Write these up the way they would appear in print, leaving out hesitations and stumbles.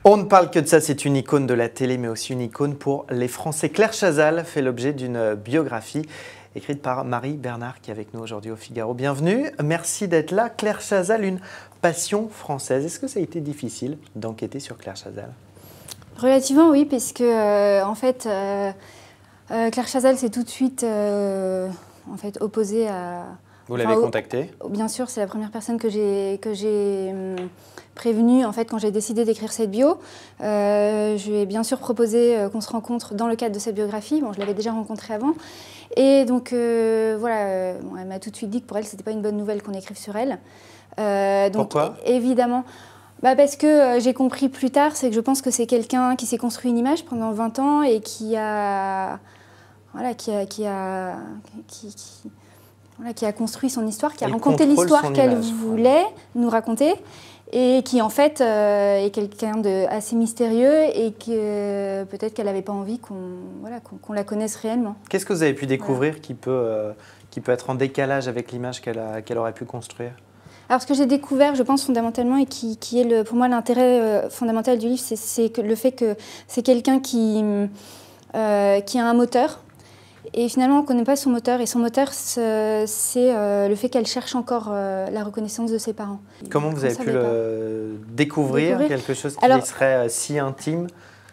On ne parle que de ça, c'est une icône de la télé, mais aussi une icône pour les Français. Claire Chazal fait l'objet d'une biographie écrite par Marie Bernard, qui est avec nous aujourd'hui au Figaro. Bienvenue, merci d'être là. Claire Chazal, une passion française. Est-ce que ça a été difficile d'enquêter sur Claire Chazal? Relativement, oui, parce que en fait, Claire Chazal s'est tout de suite opposée à... Vous l'avez contactée? Bien sûr, c'est la première personne que j'ai prévenue en fait, quand j'ai décidé d'écrire cette bio. Je lui ai bien sûr proposé qu'on se rencontre dans le cadre de cette biographie. Bon, je l'avais déjà rencontrée avant. Et donc, voilà, bon, elle m'a tout de suite dit que pour elle, ce n'était pas une bonne nouvelle qu'on écrive sur elle. Pourquoi? Évidemment, parce que j'ai compris plus tard, c'est que je pense que c'est quelqu'un qui s'est construit une image pendant 20 ans et qui a construit son histoire, qui a raconté l'histoire qu'elle voulait nous raconter et qui en fait est quelqu'un d'assez mystérieux et que peut-être qu'elle n'avait pas envie qu'on la connaisse réellement. Qu'est-ce que vous avez pu découvrir qui peut être en décalage avec l'image qu'elle aurait pu construire? Alors ce que j'ai découvert, je pense fondamentalement, et qui est pour moi l'intérêt fondamental du livre, c'est le fait que c'est quelqu'un qui a un moteur. Et finalement, on ne connaît pas son moteur. Et son moteur, c'est le fait qu'elle cherche encore la reconnaissance de ses parents. Comment vous avez pu le découvrir, quelque chose qui lui serait si intime?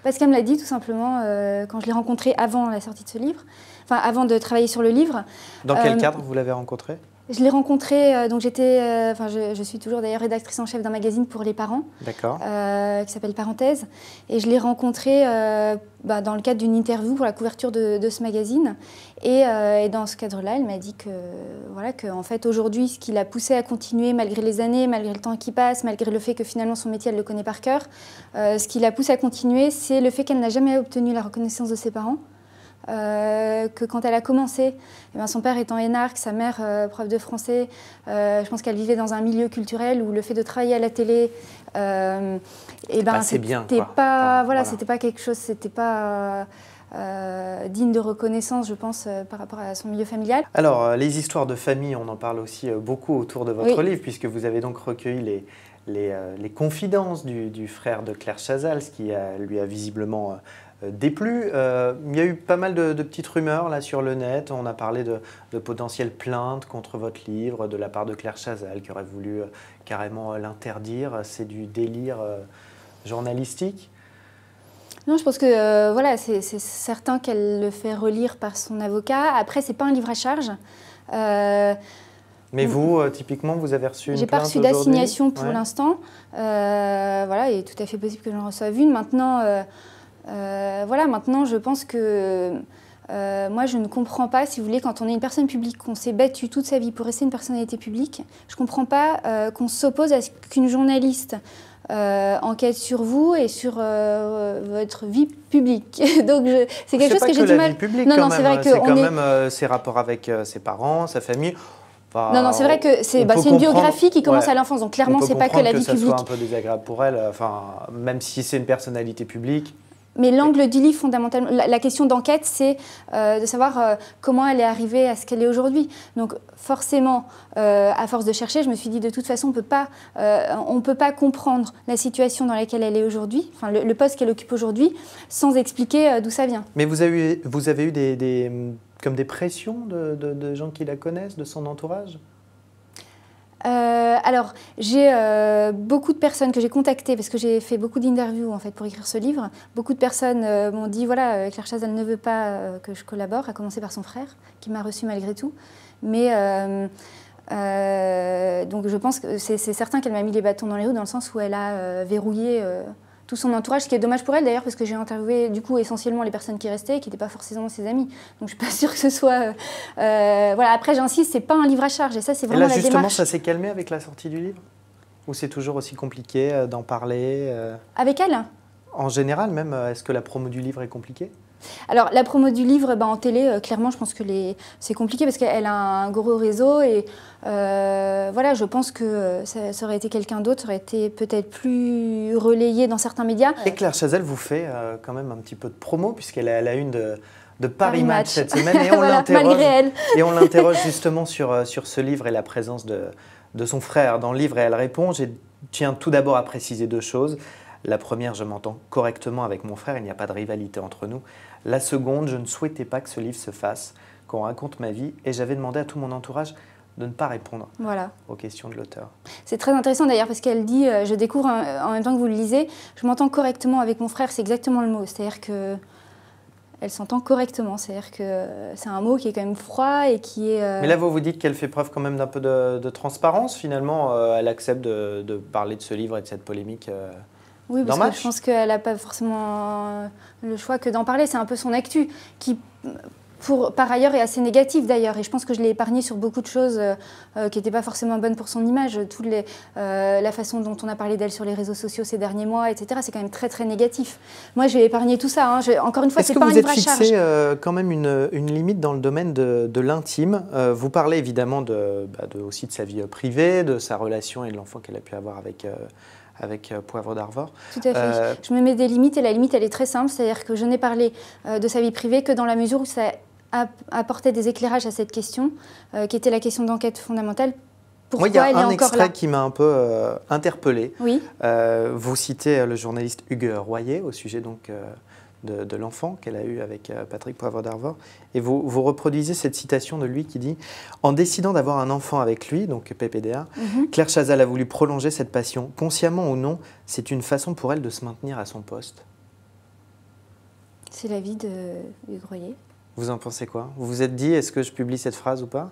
Parce qu'elle me l'a dit, tout simplement, quand je l'ai rencontrée avant la sortie de ce livre, enfin avant de travailler sur le livre. Dans quel cadre vous l'avez rencontrée? Je l'ai rencontrée, donc je suis toujours d'ailleurs rédactrice en chef d'un magazine pour les parents, qui s'appelle Parenthèse. Et je l'ai rencontrée dans le cadre d'une interview pour la couverture de ce magazine. Et dans ce cadre-là, elle m'a dit que en fait, aujourd'hui, ce qui l'a poussée à continuer, malgré les années, malgré le temps qui passe, malgré le fait que finalement son métier, elle le connaît par cœur, ce qui la pousse à continuer, c'est le fait qu'elle n'a jamais obtenu la reconnaissance de ses parents. Que quand elle a commencé, son père étant énarque, sa mère prof de français, je pense qu'elle vivait dans un milieu culturel où le fait de travailler à la télé, c'était pas quelque chose, c'était pas digne de reconnaissance, je pense, par rapport à son milieu familial. Alors, les histoires de famille, on en parle aussi beaucoup autour de votre livre, puisque vous avez donc recueilli les confidences du frère de Claire Chazal, ce qui lui a visiblement déplu. Il y a eu pas mal de petites rumeurs là sur le net. On a parlé de potentielles plaintes contre votre livre de la part de Claire Chazal qui aurait voulu carrément l'interdire. C'est du délire journalistique? Non, je pense que c'est certain qu'elle le fait relire par son avocat. Après, c'est pas un livre à charge. Mais vous, typiquement, vous avez reçu une plainte? J'ai pas reçu d'assignation pour l'instant. Il est tout à fait possible que j'en reçoive une. Maintenant, maintenant, je pense que moi, je ne comprends pas, si vous voulez, quand on est une personne publique, qu'on s'est battu toute sa vie pour rester une personnalité publique, je ne comprends pas qu'on s'oppose à ce qu'une journaliste enquête sur vous et sur votre vie publique. Donc, c'est quelque chose que j'ai du mal. Non, c'est vrai que c'est quand même ses rapports avec ses parents, sa famille. Enfin, non, c'est vrai que c'est une biographie qui commence à l'enfance, donc clairement, c'est pas que la vie publique. Ça soit un peu désagréable pour elle, même si c'est une personnalité publique. Mais l'angle du livre, fondamentalement, la question d'enquête, c'est de savoir comment elle est arrivée à ce qu'elle est aujourd'hui. Donc forcément, à force de chercher, je me suis dit de toute façon, on ne peut pas comprendre la situation dans laquelle elle est aujourd'hui, enfin le poste qu'elle occupe aujourd'hui, sans expliquer d'où ça vient. Mais vous avez eu des pressions de gens qui la connaissent, de son entourage? Alors, j'ai beaucoup de personnes que j'ai contactées, parce que j'ai fait beaucoup d'interviews en fait, pour écrire ce livre. Beaucoup de personnes m'ont dit, voilà, Claire Chazal ne veut pas que je collabore, à commencer par son frère, qui m'a reçue malgré tout. Mais donc je pense que c'est certain qu'elle m'a mis les bâtons dans les roues, dans le sens où elle a verrouillé tout son entourage, ce qui est dommage pour elle d'ailleurs, parce que j'ai interviewé du coup essentiellement les personnes qui restaient et qui n'étaient pas forcément ses amis. Donc je ne suis pas sûre que ce soit... Après j'insiste, ce n'est pas un livre à charge, et ça c'est vraiment la démarche. Et là justement, ça s'est calmé avec la sortie du livre? Ou c'est toujours aussi compliqué d'en parler Avec elle? En général même, est-ce que la promo du livre est compliquée? Alors la promo du livre, en télé, clairement je pense que c'est compliqué parce qu'elle a un gros réseau et je pense que ça aurait été quelqu'un d'autre, ça aurait été peut-être plus relayé dans certains médias. Et Claire Chazal vous fait quand même un petit peu de promo puisqu'elle est à la une de Paris Match cette semaine et on l'interroge justement sur ce livre et la présence de son frère dans le livre et elle répond. Je tiens tout d'abord à préciser deux choses. La première, je m'entends correctement avec mon frère, il n'y a pas de rivalité entre nous. La seconde, je ne souhaitais pas que ce livre se fasse, qu'on raconte ma vie, et j'avais demandé à tout mon entourage de ne pas répondre aux questions de l'auteur. C'est très intéressant d'ailleurs parce qu'elle dit je découvre en même temps que vous le lisez, je m'entends correctement avec mon frère, c'est exactement le mot, c'est-à-dire que elle s'entend correctement, c'est-à-dire que c'est un mot qui est quand même froid et qui est... Mais là, vous vous dites qu'elle fait preuve quand même d'un peu de transparence, finalement. Elle accepte de parler de ce livre et de cette polémique oui, parce que je pense qu'elle n'a pas forcément le choix que d'en parler. C'est un peu son actu qui, par ailleurs, est assez négatif d'ailleurs. Et je pense que je l'ai épargné sur beaucoup de choses qui n'étaient pas forcément bonnes pour son image. La façon dont on a parlé d'elle sur les réseaux sociaux ces derniers mois, etc. C'est quand même très, très négatif. Moi, j'ai épargné tout ça. Hein. Encore une fois, c'est pas un livre à charge. Est-ce que vous êtes fixé quand même une limite dans le domaine de l'intime? Vous parlez évidemment aussi de sa vie privée, de sa relation et de l'enfant qu'elle a pu avoir avec Poivre d'Arvor. Tout à fait. Je me mets des limites et la limite, elle est très simple. C'est-à-dire que je n'ai parlé de sa vie privée que dans la mesure où ça apportait des éclairages à cette question, qui était la question d'enquête fondamentale. Pourquoi moi, il y a elle est un encore là extrait qui m'a un peu interpellé. Oui. Vous citez le journaliste Hugues Royer au sujet donc, de l'enfant qu'elle a eu avec Patrick Poivre d'Arvor. Et vous reproduisez cette citation de lui qui dit « En décidant d'avoir un enfant avec lui, donc PPDA, Claire Chazal a voulu prolonger cette passion. Consciemment ou non, c'est une façon pour elle de se maintenir à son poste. » C'est l'avis de Hugues Royer. Vous en pensez quoi? Vous vous êtes dit, est-ce que je publie cette phrase ou pas?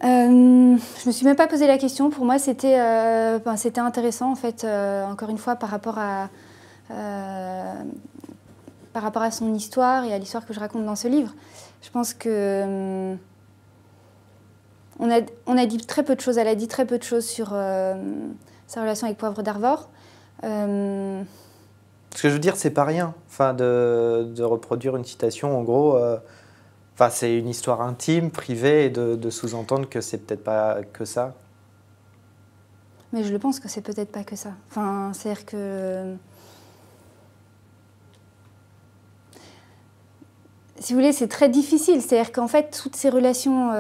Je me suis même pas posé la question. Pour moi, c'était intéressant, en fait, encore une fois, par rapport à son histoire et à l'histoire que je raconte dans ce livre. Je pense que on a dit très peu de choses. Elle a dit très peu de choses sur sa relation avec Poivre d'Arvor. Ce que je veux dire, c'est pas rien. Enfin, de reproduire une citation, en gros. C'est une histoire intime, privée, et de sous-entendre que c'est peut-être pas que ça. Mais je le pense que c'est peut-être pas que ça. Enfin, c'est-à-dire que... Si vous voulez, c'est très difficile. C'est-à-dire qu'en fait, toutes les relations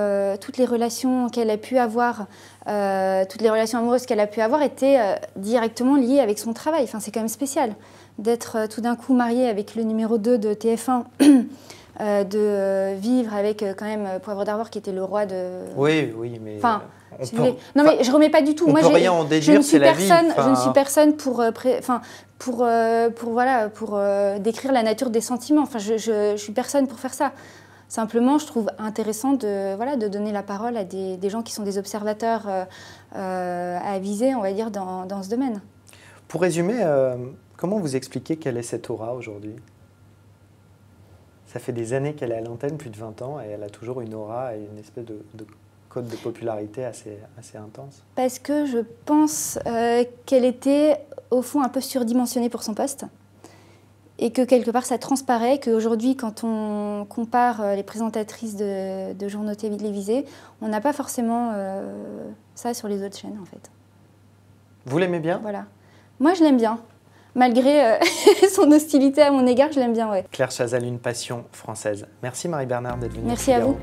qu'elle a pu avoir, toutes les relations amoureuses qu'elle a pu avoir étaient directement liées avec son travail. Enfin, c'est quand même spécial d'être tout d'un coup mariée avec le numéro 2 de TF1, de vivre avec quand même Poivre d'Arvor qui était le roi de... Oui, mais... Enfin, non, mais je remets pas du tout. Moi, rien en déduire, c'est la vie. Je ne suis personne pour décrire la nature des sentiments. Enfin, je suis personne pour faire ça. Simplement, je trouve intéressant de donner la parole à des gens qui sont des observateurs avisés, on va dire, dans ce domaine. Pour résumer, comment vous expliquez quelle est cette aura aujourd'hui? Ça fait des années qu'elle est à l'antenne, plus de 20 ans, et elle a toujours une aura et une espèce de cote de popularité assez intense. Parce que je pense qu'elle était, au fond, un peu surdimensionnée pour son poste. Et que, quelque part, ça transparaît qu'aujourd'hui, quand on compare les présentatrices de journaux télévisés, on n'a pas forcément ça sur les autres chaînes, en fait. Vous l'aimez bien? Voilà. Moi, je l'aime bien. Malgré son hostilité à mon égard, je l'aime bien, ouais. Claire Chazal, une passion française. Merci Marie-Bernard d'être venue. Merci à vous.